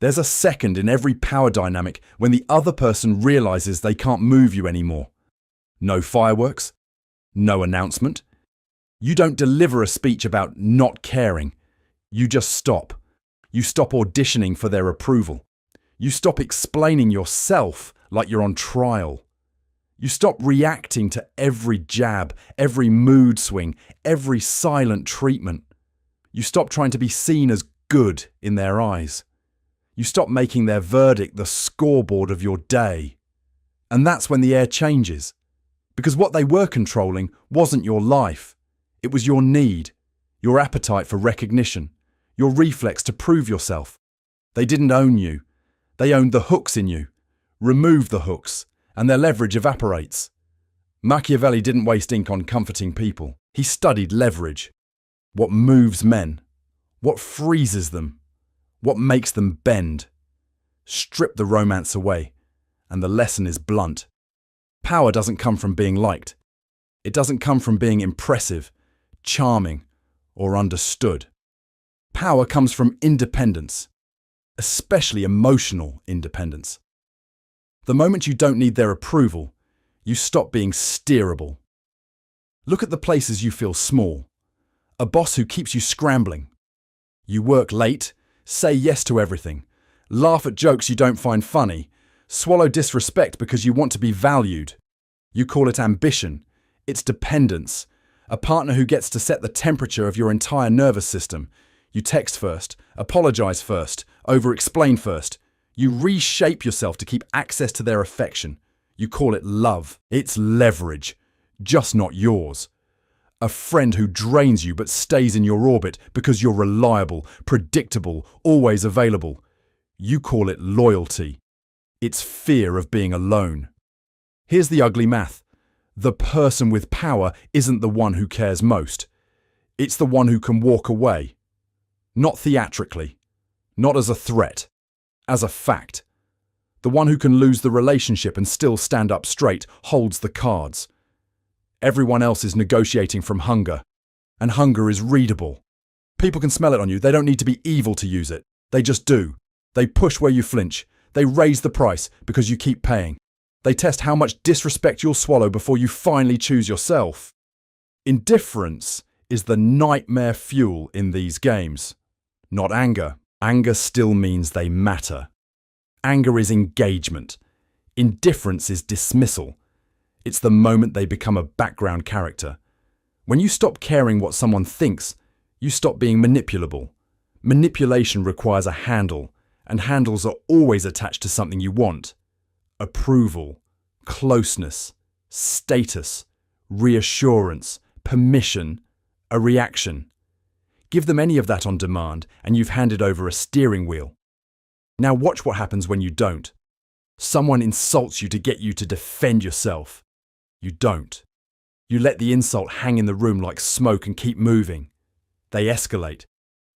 There's a second in every power dynamic when the other person realizes they can't move you anymore. No fireworks, no announcement. You don't deliver a speech about not caring. You just stop. You stop auditioning for their approval. You stop explaining yourself like you're on trial. You stop reacting to every jab, every mood swing, every silent treatment. You stop trying to be seen as good in their eyes. You stop making their verdict the scoreboard of your day. And that's when the air changes. Because what they were controlling wasn't your life. It was your need, your appetite for recognition, your reflex to prove yourself. They didn't own you. They owned the hooks in you. Remove the hooks, and their leverage evaporates. Machiavelli didn't waste ink on comforting people. He studied leverage. What moves men? What freezes them? What makes them bend? Strip the romance away, and the lesson is blunt. Power doesn't come from being liked. It doesn't come from being impressive, charming, or understood. Power comes from independence, especially emotional independence. The moment you don't need their approval, you stop being steerable. Look at the places you feel small. A boss who keeps you scrambling. You work late, say yes to everything, laugh at jokes you don't find funny, swallow disrespect because you want to be valued. You call it ambition. It's dependence. A partner who gets to set the temperature of your entire nervous system. You text first, apologize first, over-explain first. You reshape yourself to keep access to their affection. You call it love. It's leverage, just not yours. A friend who drains you but stays in your orbit because you're reliable, predictable, always available. You call it loyalty. It's fear of being alone. Here's the ugly math. The person with power isn't the one who cares most. It's the one who can walk away. Not theatrically, not as a threat, as a fact. The one who can lose the relationship and still stand up straight holds the cards. Everyone else is negotiating from hunger, and hunger is readable. People can smell it on you. They don't need to be evil to use it. They just do. They push where you flinch. They raise the price because you keep paying. They test how much disrespect you'll swallow before you finally choose yourself. Indifference is the nightmare fuel in these games. Not anger. Anger still means they matter. Anger is engagement. Indifference is dismissal. It's the moment they become a background character. When you stop caring what someone thinks, you stop being manipulable. Manipulation requires a handle, and handles are always attached to something you want. Approval, closeness, status, reassurance, permission, a reaction. Give them any of that on demand, and you've handed over a steering wheel. Now watch what happens when you don't. Someone insults you to get you to defend yourself. You don't. You let the insult hang in the room like smoke and keep moving. They escalate.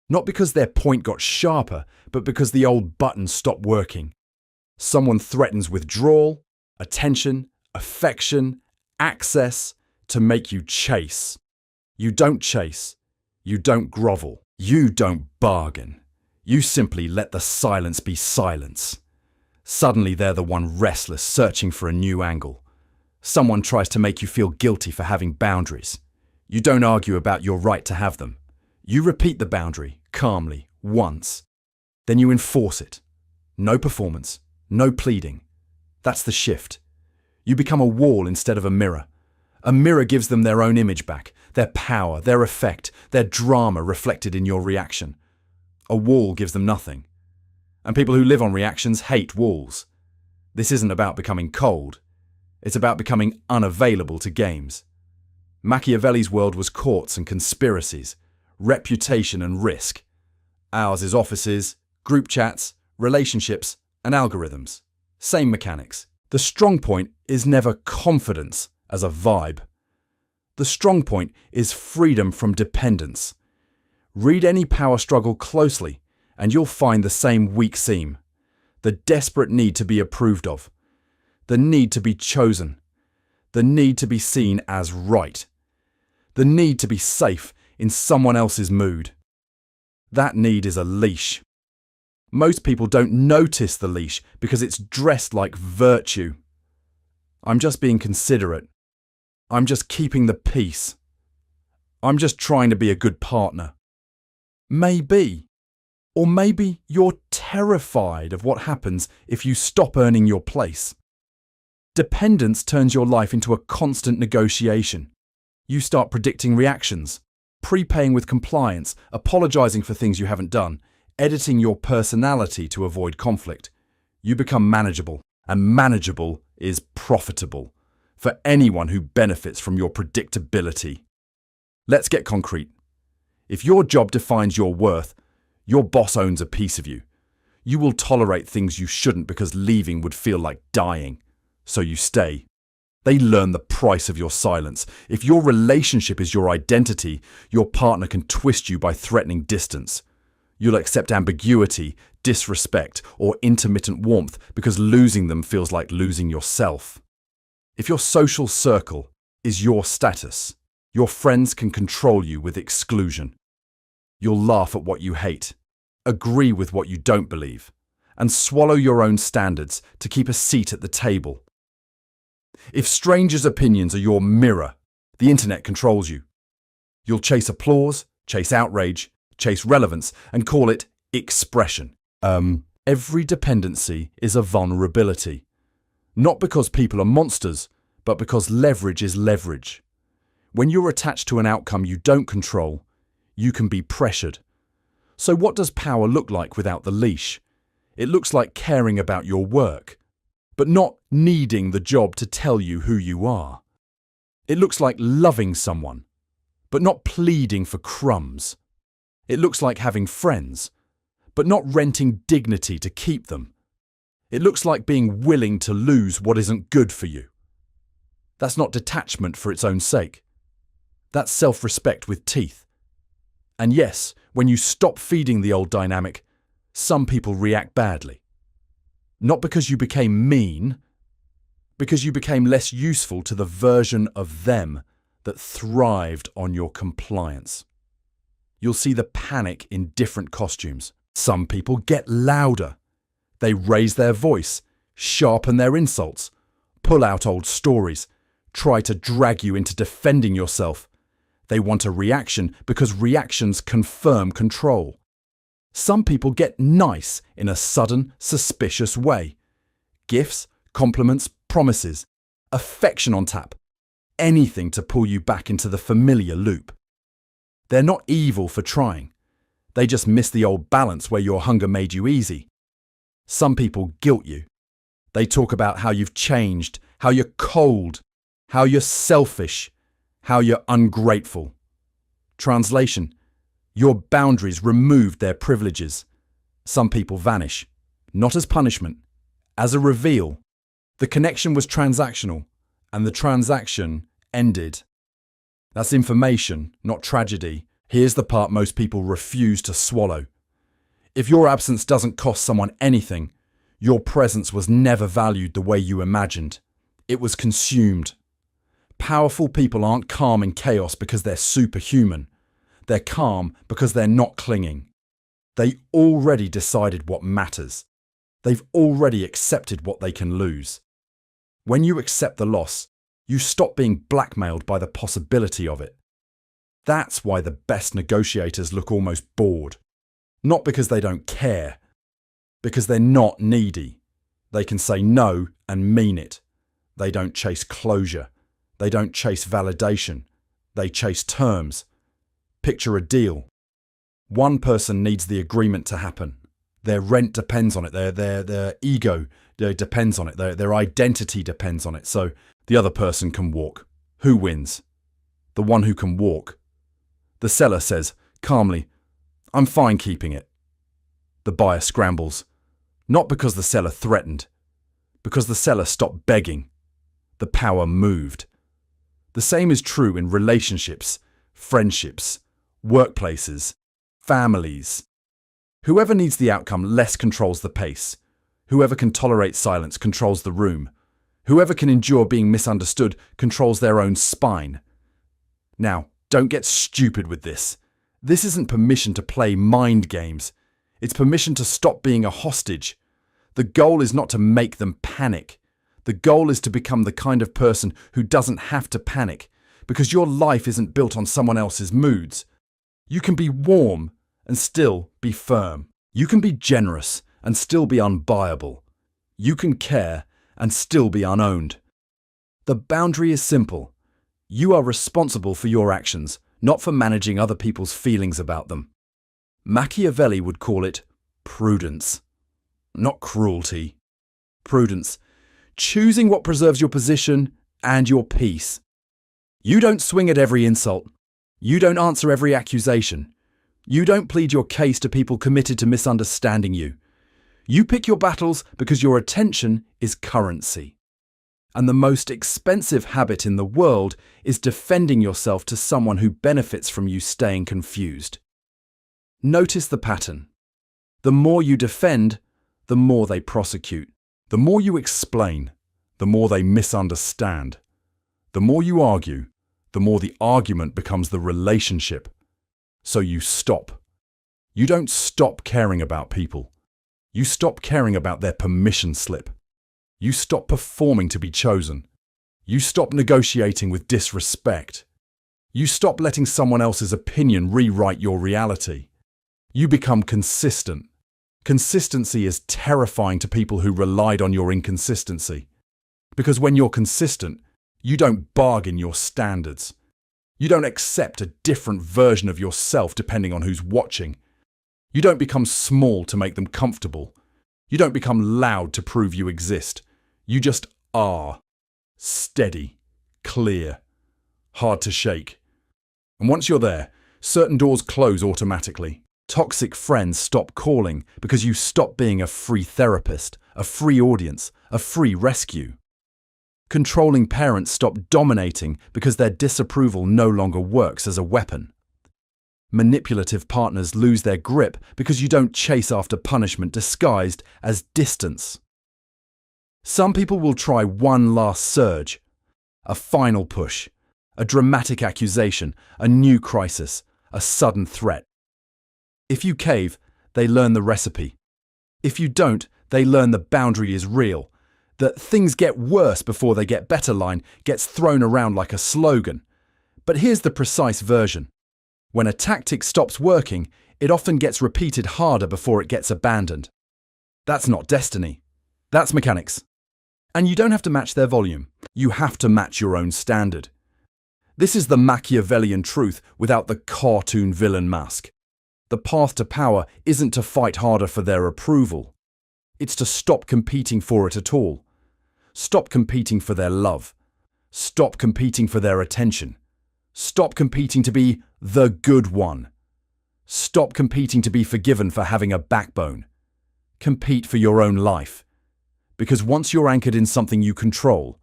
Not because their point got sharper, but because the old button stopped working. Someone threatens withdrawal, attention, affection, access to make you chase. You don't chase. You don't grovel. You don't bargain. You simply let the silence be silence. Suddenly they're the one restless, searching for a new angle. Someone tries to make you feel guilty for having boundaries. You don't argue about your right to have them. You repeat the boundary, calmly, once. Then you enforce it. No performance, no pleading. That's the shift. You become a wall instead of a mirror. A mirror gives them their own image back, their power, their effect, their drama reflected in your reaction. A wall gives them nothing. And people who live on reactions hate walls. This isn't about becoming cold. It's about becoming unavailable to games. Machiavelli's world was courts and conspiracies, reputation and risk. Ours is offices, group chats, relationships, and algorithms. Same mechanics. The strong point is never confidence as a vibe. The strong point is freedom from dependence. Read any power struggle closely, and you'll find the same weak seam. The desperate need to be approved of. The need to be chosen. The need to be seen as right. The need to be safe in someone else's mood. That need is a leash. Most people don't notice the leash because it's dressed like virtue. I'm just being considerate. I'm just keeping the peace. I'm just trying to be a good partner. Maybe. Or maybe you're terrified of what happens if you stop earning your place. Dependence turns your life into a constant negotiation. You start predicting reactions, prepaying with compliance, apologizing for things you haven't done, editing your personality to avoid conflict. You become manageable, and manageable is profitable for anyone who benefits from your predictability. Let's get concrete. If your job defines your worth, your boss owns a piece of you. You will tolerate things you shouldn't because leaving would feel like dying. So you stay. They learn the price of your silence. If your relationship is your identity, your partner can twist you by threatening distance. You'll accept ambiguity, disrespect, or intermittent warmth because losing them feels like losing yourself. If your social circle is your status, your friends can control you with exclusion. You'll laugh at what you hate, agree with what you don't believe, and swallow your own standards to keep a seat at the table. If strangers' opinions are your mirror, the internet controls you. You'll chase applause, chase outrage, chase relevance, and call it expression. Every dependency is a vulnerability. Not because people are monsters, but because leverage is leverage. When you're attached to an outcome you don't control, you can be pressured. So what does power look like without the leash? It looks like caring about your work, but not needing the job to tell you who you are. It looks like loving someone, but not pleading for crumbs. It looks like having friends, but not renting dignity to keep them. It looks like being willing to lose what isn't good for you. That's not detachment for its own sake. That's self-respect with teeth. And yes, when you stop feeding the old dynamic, some people react badly. Not because you became mean, because you became less useful to the version of them that thrived on your compliance. You'll see the panic in different costumes. Some people get louder. They raise their voice, sharpen their insults, pull out old stories, try to drag you into defending yourself. They want a reaction because reactions confirm control. Some people get nice in a sudden, suspicious way. Gifts, compliments, promises, affection on tap, anything to pull you back into the familiar loop. They're not evil for trying. They just miss the old balance where your hunger made you easy. Some people guilt you. They talk about how you've changed, how you're cold, how you're selfish, how you're ungrateful. Translation: your boundaries removed their privileges. Some people vanish, not as punishment, as a reveal. The connection was transactional, and the transaction ended. That's information, not tragedy. Here's the part most people refuse to swallow. If your absence doesn't cost someone anything, your presence was never valued the way you imagined. It was consumed. Powerful people aren't calm in chaos because they're superhuman. They're calm because they're not clinging. They already decided what matters. They've already accepted what they can lose. When you accept the loss, you stop being blackmailed by the possibility of it. That's why the best negotiators look almost bored. Not because they don't care, because they're not needy. They can say no and mean it. They don't chase closure. They don't chase validation. They chase terms. Picture a deal. One person needs the agreement to happen. Their rent depends on it. Their ego depends on it. Their identity depends on it. So the other person can walk. Who wins? The one who can walk. The seller says, calmly, "I'm fine keeping it." The buyer scrambles. Not because the seller threatened, because the seller stopped begging. The power moved. The same is true in relationships, friendships, workplaces, families. Whoever needs the outcome less controls the pace. Whoever can tolerate silence controls the room. Whoever can endure being misunderstood controls their own spine. Now, don't get stupid with this. This isn't permission to play mind games. It's permission to stop being a hostage. The goal is not to make them panic. The goal is to become the kind of person who doesn't have to panic, because your life isn't built on someone else's moods. You can be warm and still be firm. You can be generous and still be unbuyable. You can care and still be unowned. The boundary is simple. You are responsible for your actions, not for managing other people's feelings about them. Machiavelli would call it prudence, not cruelty. Prudence, choosing what preserves your position and your peace. You don't swing at every insult. You don't answer every accusation. You don't plead your case to people committed to misunderstanding you. You pick your battles because your attention is currency. And the most expensive habit in the world is defending yourself to someone who benefits from you staying confused. Notice the pattern. The more you defend, the more they prosecute. The more you explain, the more they misunderstand. The more you argue, the more the argument becomes the relationship. So you stop. You don't stop caring about people. You stop caring about their permission slip. You stop performing to be chosen. You stop negotiating with disrespect. You stop letting someone else's opinion rewrite your reality. You become consistent. Consistency is terrifying to people who relied on your inconsistency. Because when you're consistent, you don't bargain your standards. You don't accept a different version of yourself depending on who's watching. You don't become small to make them comfortable. You don't become loud to prove you exist. You just are. Steady, clear, hard to shake. And once you're there, certain doors close automatically. Toxic friends stop calling because you stop being a free therapist, a free audience, a free rescue. Controlling parents stop dominating because their disapproval no longer works as a weapon. Manipulative partners lose their grip because you don't chase after punishment disguised as distance. Some people will try one last surge, a final push, a dramatic accusation, a new crisis, a sudden threat. If you cave, they learn the recipe. If you don't, they learn the boundary is real. That things get worse before they get better line gets thrown around like a slogan. But here's the precise version. When a tactic stops working, it often gets repeated harder before it gets abandoned. That's not destiny. That's mechanics. And you don't have to match their volume. You have to match your own standard. This is the Machiavellian truth without the cartoon villain mask. The path to power isn't to fight harder for their approval. It's to stop competing for it at all. Stop competing for their love. Stop competing for their attention. Stop competing to be the good one. Stop competing to be forgiven for having a backbone. Compete for your own life. Because once you're anchored in something you control,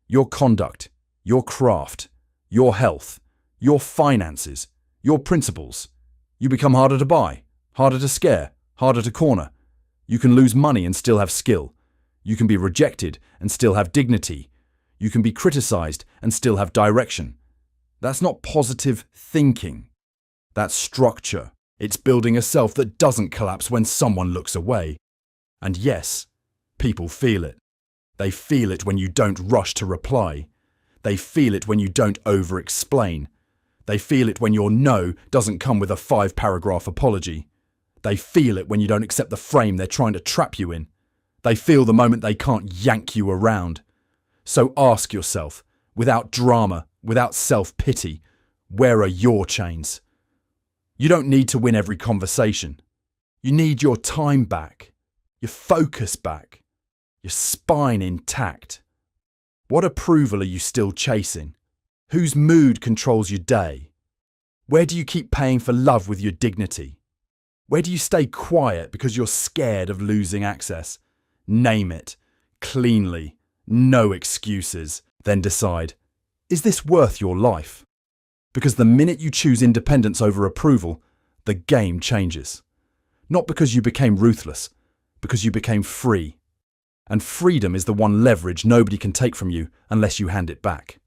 your conduct, your craft, your health, your finances, your principles, you become harder to buy, harder to scare, harder to corner. You can lose money and still have skill. You can be rejected and still have dignity. You can be criticized and still have direction. That's not positive thinking. That's structure. It's building a self that doesn't collapse when someone looks away. And yes, people feel it. They feel it when you don't rush to reply. They feel it when you don't over-explain. They feel it when your no doesn't come with a 5-paragraph apology. They feel it when you don't accept the frame they're trying to trap you in. They feel the moment they can't yank you around. So ask yourself, without drama, without self-pity, where are your chains? You don't need to win every conversation. You need your time back, your focus back, your spine intact. What approval are you still chasing? Whose mood controls your day? Where do you keep paying for love with your dignity? Where do you stay quiet because you're scared of losing access? Name it, cleanly, no excuses, then decide, is this worth your life? Because the minute you choose independence over approval, the game changes. Not because you became ruthless, because you became free. And freedom is the one leverage nobody can take from you unless you hand it back.